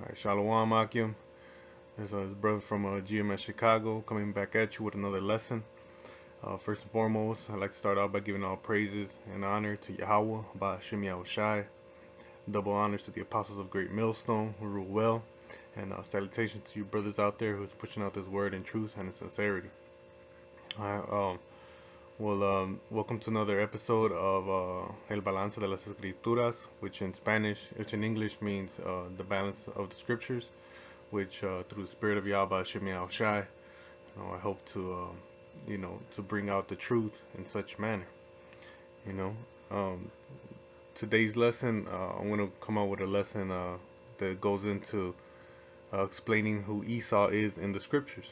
Alright, Shalom Akim. This is his brother from GMS Chicago coming back at you with another lesson. First and foremost, I'd like to start out by giving all praises and honor to Yahweh, Ba'ashem Yahushai. Double honors to the apostles of Great Millstone who rule well. And salutations to you brothers out there who's pushing out this word in truth and in sincerity. Alright, welcome to another episode of El Balance de las Escrituras, which in English means the balance of the scriptures, which through the spirit of Yahweh Shem Yahushai, I hope to, to bring out the truth in such manner. Today's lesson, I'm going to come out with a lesson that goes into explaining who Esau is in the scriptures.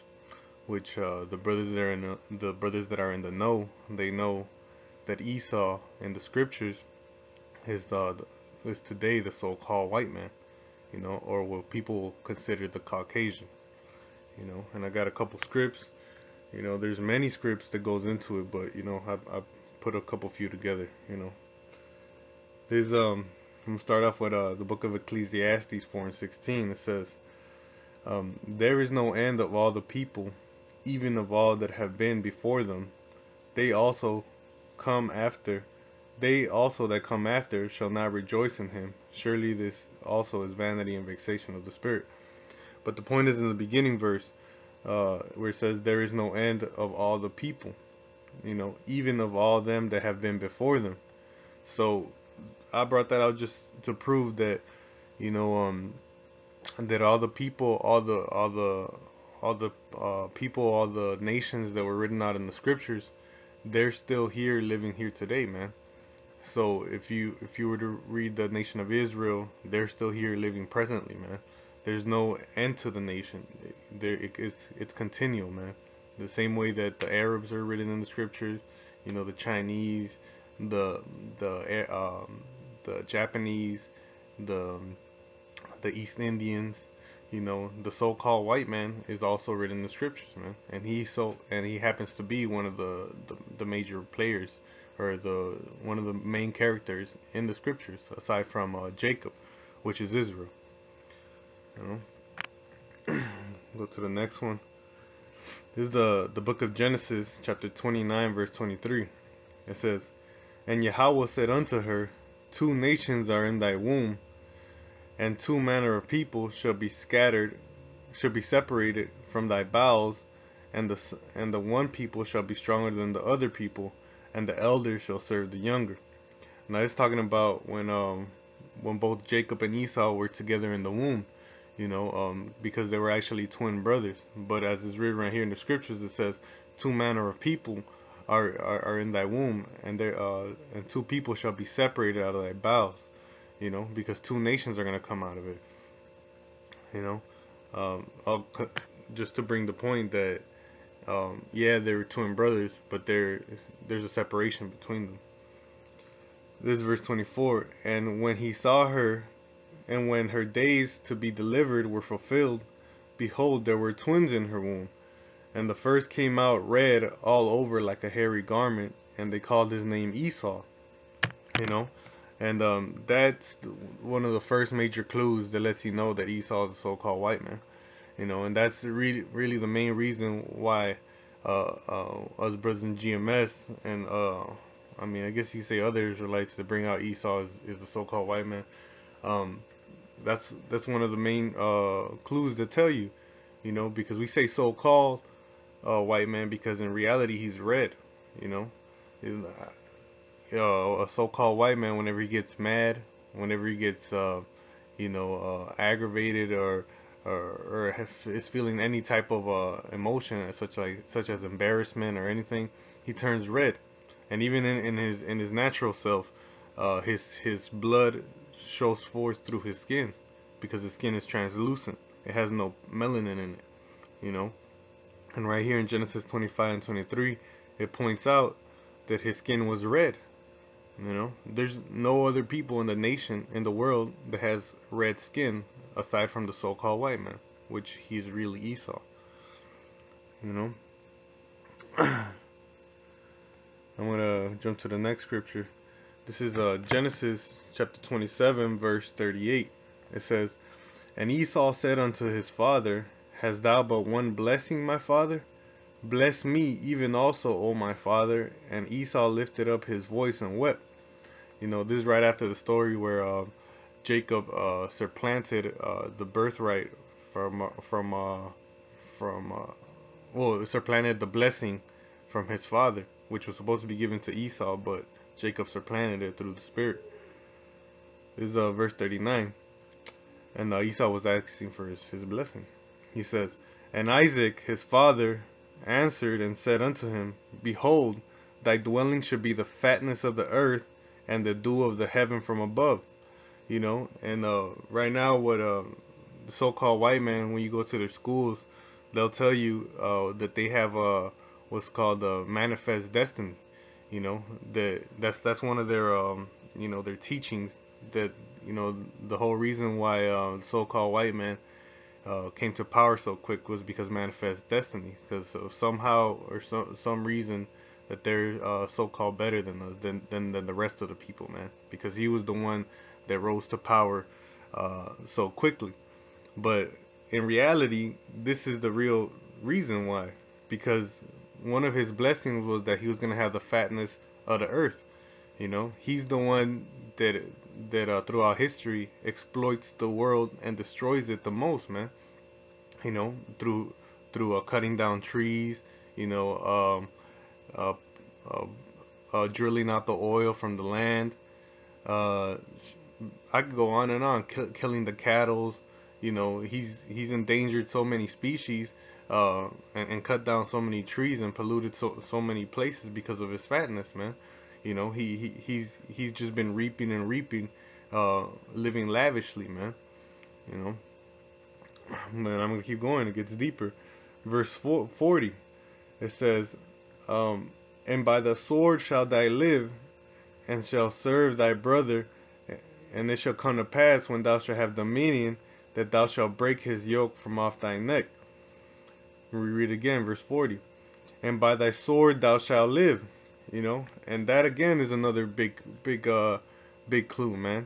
Which the brothers that are in the know, they know that Esau in the scriptures is today the so-called white man, or what people consider the Caucasian, And I got a couple scripts, there's many scripts that goes into it, but I put a few together, There's I'm gonna start off with the book of Ecclesiastes 4:16. It says, there is no end of all the people, even of all that have been before them. They also that come after shall not rejoice in him. Surely this also is vanity and vexation of the spirit. But the point is in the beginning verse, where it says there is no end of all the people, even of all them that have been before them. So I brought that out just to prove that, that all the people, all the nations that were written out in the scriptures, they're still here, living here today, man. So if you were to read the nation of Israel, they're still here, living presently, man. There's no end to the nation. It's continual, man. The same way that the Arabs are written in the scriptures, the Chinese, the Japanese, the East Indians. The so-called white man is also written in the scriptures, man, and he happens to be one of the major players, or one of the main characters in the scriptures, aside from Jacob, which is Israel. Go to the next one. This is the book of Genesis, chapter 29, verse 23. It says, "And Yahweh said unto her, Two nations are in thy womb, and two manner of people shall be separated from thy bowels, and the one people shall be stronger than the other people, and the elder shall serve the younger." Now it's talking about when both Jacob and Esau were together in the womb, because they were actually twin brothers. But as is written right here in the scriptures, it says two manner of people are in thy womb, and two people shall be separated out of thy bowels. Because two nations are going to come out of it. Just to bring the point that, yeah, they were twin brothers, but there's a separation between them. This is verse 24. "And when he saw her, and when her days to be delivered were fulfilled, behold, there were twins in her womb. And the first came out red all over like a hairy garment, and they called his name Esau." And that's one of the first major clues that lets you know that Esau is a so-called white man. And that's really the main reason why us brothers in GMS, and I guess you say other Israelites, to bring out Esau is the so-called white man. That's one of the main clues that tell you, because we say so-called white man because in reality he's red. A so-called white man, whenever he gets mad, whenever he gets aggravated, or is feeling any type of emotion, such as embarrassment or anything, he turns red. And even in his natural self, his blood shows forth through his skin, because his skin is translucent. It has no melanin in it. And right here in Genesis 25 and 23, it points out that his skin was red. There's no other people in the world that has red skin aside from the so-called white man, which he's really Esau. I'm gonna jump to the next scripture. This is Genesis chapter 27, verse 38. It says, And Esau said unto his father, Hast thou but one blessing, my father? Bless me even also, O my father. And Esau lifted up his voice and wept. This is right after the story where Jacob supplanted the birthright from well, supplanted the blessing from his father, which was supposed to be given to Esau, but Jacob supplanted it through the spirit. This is verse 39. And Esau was asking for his blessing. He says, And Isaac his father answered and said unto him, Behold, thy dwelling should be the fatness of the earth, and the dew of the heaven from above. And right now, what the so-called white man, when you go to their schools, they'll tell you that they have what's called manifest destiny. That's one of their their teachings, that the whole reason why the so-called white man came to power so quick was because manifest destiny, because somehow or some reason that they're so-called better than the rest of the people, man, because he was the one that rose to power so quickly. But in reality, this is the real reason why, because one of his blessings was that he was going to have the fatness of the earth. He's the one that throughout history exploits the world and destroys it the most, man. Through cutting down trees, you know, uh, uh, drilling out the oil from the land. Uh, I could go on and on, killing the cattle. He's endangered so many species, and cut down so many trees and polluted so many places because of his fatness, man. He's just been reaping and reaping, living lavishly, man. You know, man. I'm gonna keep going. It gets deeper. Verse 40. It says, "And by the sword shall thou live, and shall serve thy brother. And it shall come to pass, when thou shalt have dominion, that thou shalt break his yoke from off thy neck." We read again, verse 40. "And by thy sword thou shalt live." And that again is another big clue, man.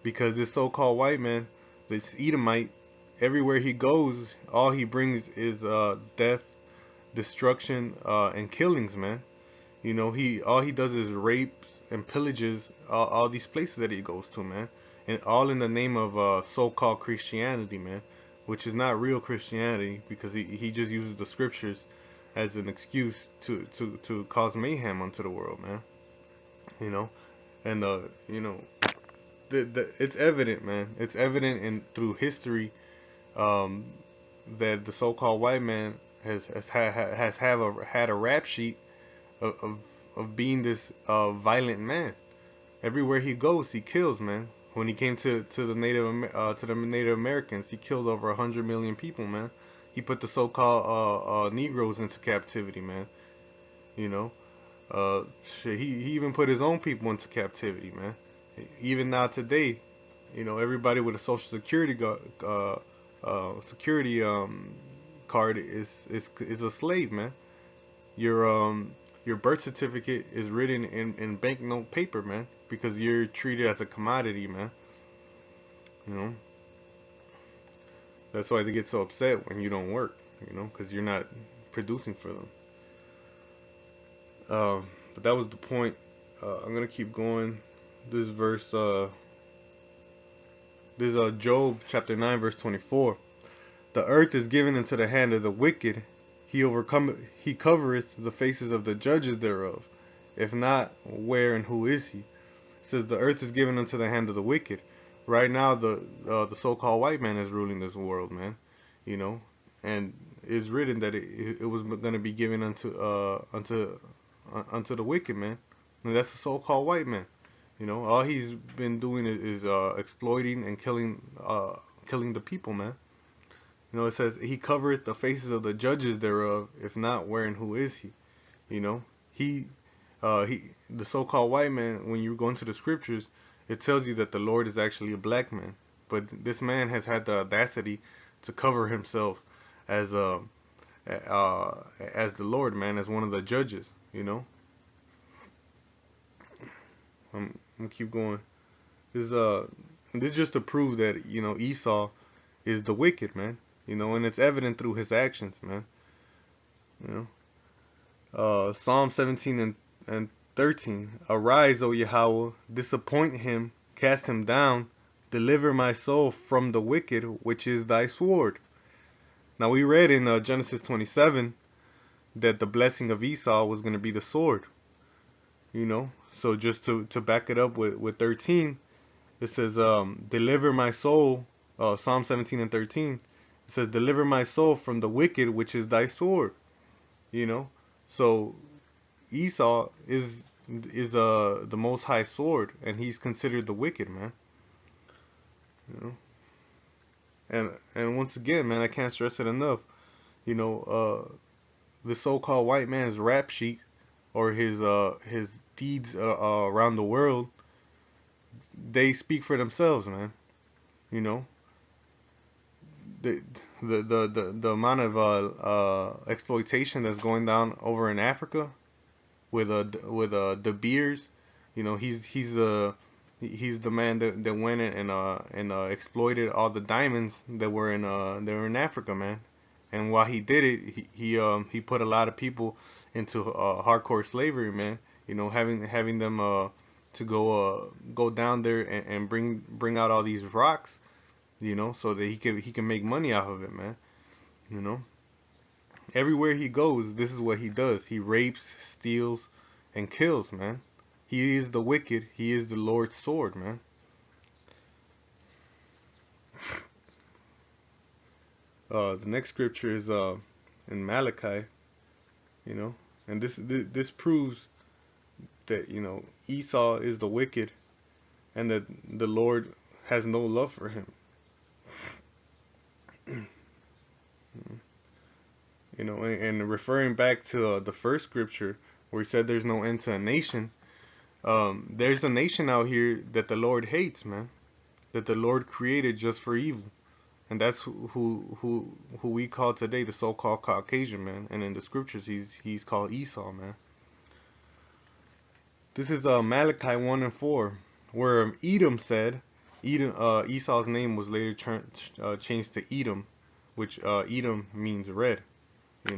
Because this so-called white man, this Edomite, everywhere he goes, all he brings is death, destruction, and killings, man. He does is rapes and pillages all these places that he goes to, man, and all in the name of so-called Christianity, man, which is not real Christianity, because he just uses the scriptures as an excuse to cause mayhem unto the world, man. You know, and it's evident, man. It's evident in through history, um, that the so-called white man had a rap sheet of being this violent man. Everywhere he goes, he kills, man. When he came to the Native Americans, he killed over 100 million people, man. He put the so-called Negroes into captivity, man. You know, he even put his own people into captivity, man. Even now today, everybody with a social security card is a slave, man. Your your birth certificate is written in banknote paper, man, because you're treated as a commodity, man. You know, that's why they get so upset when you don't work, because you're not producing for them. But that was the point. I'm gonna keep going. This verse, this is Job chapter 9, verse 24. "The earth is given into the hand of the wicked. He covereth the faces of the judges thereof. If not, where and who is he?" It says the earth is given into the hand of the wicked. Right now, the so-called white man is ruling this world, man. And it's written that it was going to be given unto the wicked, man. And that's the so-called white man. All he's been doing is exploiting and killing the people, man. It says he covereth the faces of the judges thereof. If not, where and who is he? He, the so-called white man. When you go into the scriptures, it tells you that the Lord is actually a black man. But this man has had the audacity to cover himself as as the Lord, man, as one of the judges. I'm gonna keep going. This is just to prove that Esau is the wicked, man. And it's evident through his actions, man. You Psalm 17 and 13. Arise, O Yahweh, disappoint him, cast him down, deliver my soul from the wicked, which is thy sword. Now we read in Genesis 27 that the blessing of Esau was going to be the sword. So just to back it up with 13, it says, deliver my soul, Psalm 17 and 13, it says, deliver my soul from the wicked, which is thy sword. So Esau is the most high sword, and he's considered the wicked, man. You know, and once again, man, I can't stress it enough. The so-called white man's rap sheet, or his deeds around the world, they speak for themselves, man. You know, the the amount of exploitation that's going down over in Africa with De Beers. He's the man that went and exploited all the diamonds that were in Africa, man. And while he did it, he put a lot of people into hardcore slavery, man. Having them to go down there and bring out all these rocks, so that he can make money off of it, man. You know, everywhere he goes, this is what he does. He rapes, steals, and kills, man. He is the wicked. He is the Lord's sword, man. The next scripture is in Malachi, and this proves that Esau is the wicked, and that the Lord has no love for him. And referring back to the first scripture where he said there's no end to a nation, there's a nation out here that the Lord hates, man, that the Lord created just for evil, and that's who we call today the so-called Caucasian, man. And in the scriptures, he's called Esau, man. This is Malachi 1 and 4, where Edom said, Esau's name was later changed to Edom, which Edom means red, you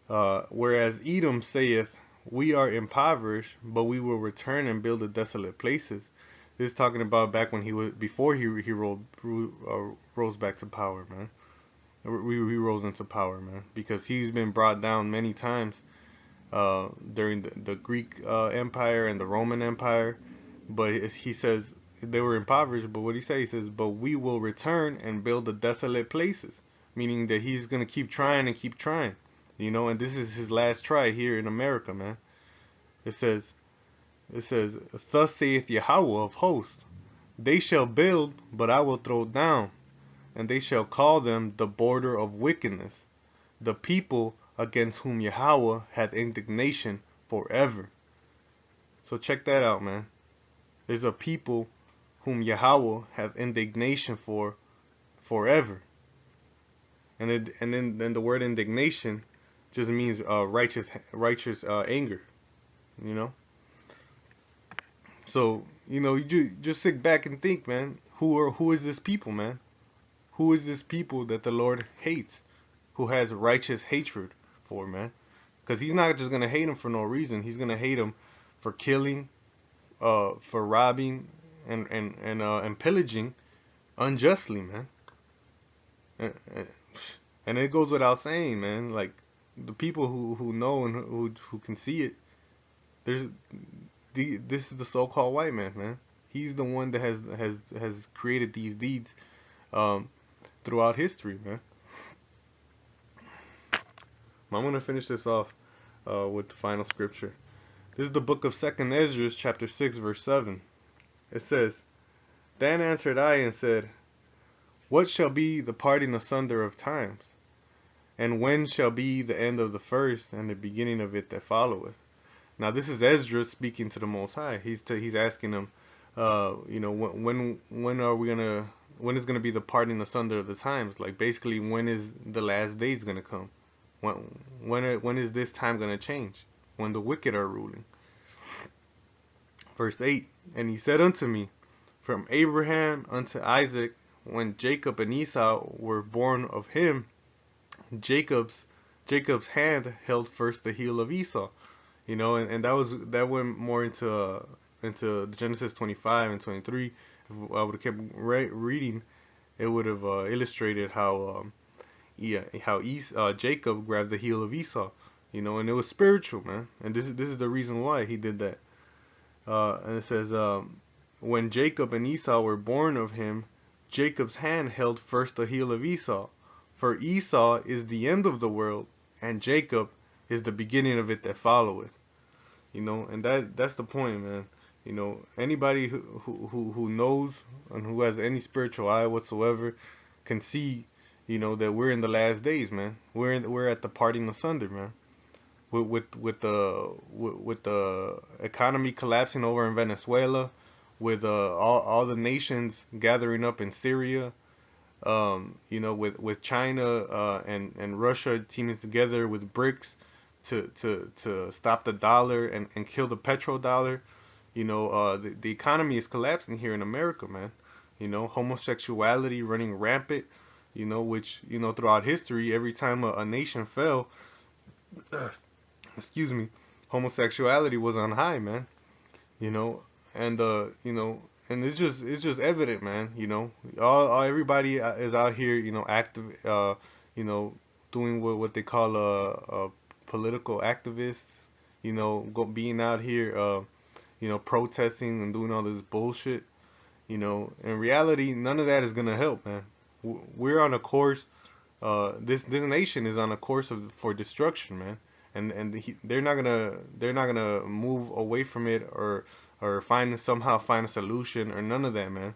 know. Whereas Edom saith, we are impoverished, but we will return and build the desolate places. This is talking about back when before he rose back to power, man. He rose into power, man, because he's been brought down many times during the Greek Empire and the Roman Empire. But he says they were impoverished, but what he says, he says, but we will return and build the desolate places, meaning that he's going to keep trying and keep trying. And this is his last try here in America, man. It says, thus saith Yahweh of hosts, they shall build, but I will throw down, and they shall call them the border of wickedness, the people against whom Yahweh hath indignation forever. So check that out, man. There's a people whom Yahweh hath indignation for forever. And then the word indignation just means righteous anger, So you just sit back and think, man. Who is this people, man? Who is this people that the Lord hates? Who has righteous hatred for, man? Because he's not just gonna hate them for no reason. He's gonna hate them for killing, for robbing, and pillaging unjustly, man. And it goes without saying, man. Like, the people who know and who can see it, this is the so-called white man. He's the one that has created these deeds throughout history, man. I'm gonna finish this off with the final scripture. This is the book of 2nd Ezra, chapter 6, verse 7. It says, then answered I and said, what shall be the parting asunder of times? And when shall be the end of the first and the beginning of it that followeth? Now this is Ezra speaking to the Most High. He's asking him, when is gonna be the parting asunder of the times? Like, basically, when is the last days gonna come? When is this time gonna change? When the wicked are ruling. Verse 8, and he said unto me, from Abraham unto Isaac, when Jacob and Esau were born of him, Jacob's Jacob's hand held first the heel of Esau. And that went more into Genesis 25 and 23. If I would have kept reading, it would have illustrated how Jacob grabbed the heel of Esau. And it was spiritual, man. And this is the reason why he did that. And it says, when Jacob and Esau were born of him, Jacob's hand held first the heel of Esau. For Esau is the end of the world, and Jacob is the beginning of it that followeth. And that's the point, man. Anybody who knows and who has any spiritual eye whatsoever can see, that we're in the last days, man. We're at the parting asunder, man. With the economy collapsing over in Venezuela, with all the nations gathering up in Syria, with China and Russia teaming together with BRICS to stop the dollar and kill the petrodollar. The economy is collapsing here in America, man. Homosexuality running rampant. Which throughout history, every time a nation fell, excuse me, homosexuality was on high, man. And and it's just evident, man. All everybody is out here, active, doing what they call political activists. Being out here, protesting and doing all this bullshit. In reality, none of that is gonna help, man. We're on a course. This nation is on a course for destruction, man. And they're not gonna move away from it or somehow find a solution or none of that, man.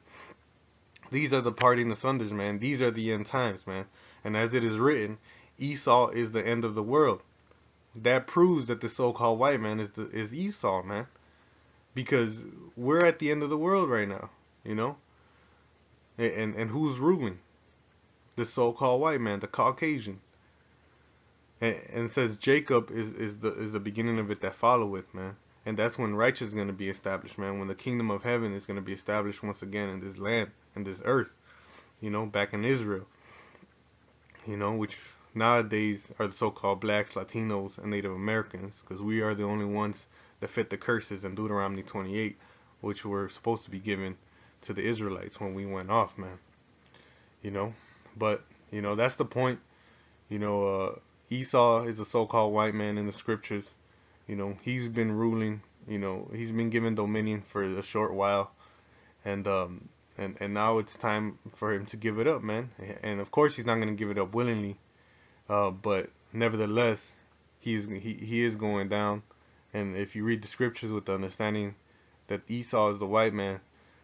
These are the parting asunders, man. These are the end times, man. And as it is written, Esau is the end of the world. That proves that the so-called white man is Esau, man. Because we're at the end of the world right now, And who's ruling? The so-called white man, the Caucasian. And it says Jacob is the beginning of it that followeth, man. And that's when righteousness is going to be established, man. When the kingdom of heaven is going to be established once again in this land, in this earth, back in Israel. Which nowadays are the so-called blacks, Latinos, and Native Americans, because we are the only ones that fit the curses in Deuteronomy 28, which were supposed to be given to the Israelites when we went off, man. But that's the point. Esau is a so-called white man in the scriptures. He's been ruling. He's been given dominion for a short while, and now it's time for him to give it up, man. And of course, he's not going to give it up willingly, but nevertheless, he is going down. And if you read the scriptures with the understanding that Esau is the white man,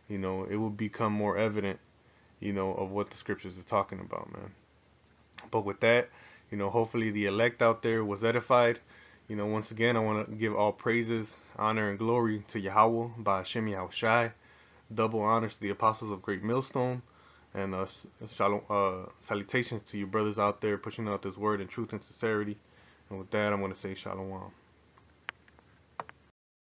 it will become more evident, of what the scriptures is talking about, man. But with that, hopefully the elect out there was edified. Once again, I want to give all praises, honor, and glory to Yahweh, by Hashem Yahushai. Double honors to the apostles of Great Millstone. And shalom, salutations to you brothers out there pushing out this word in truth and sincerity. And with that, I'm going to say shalom.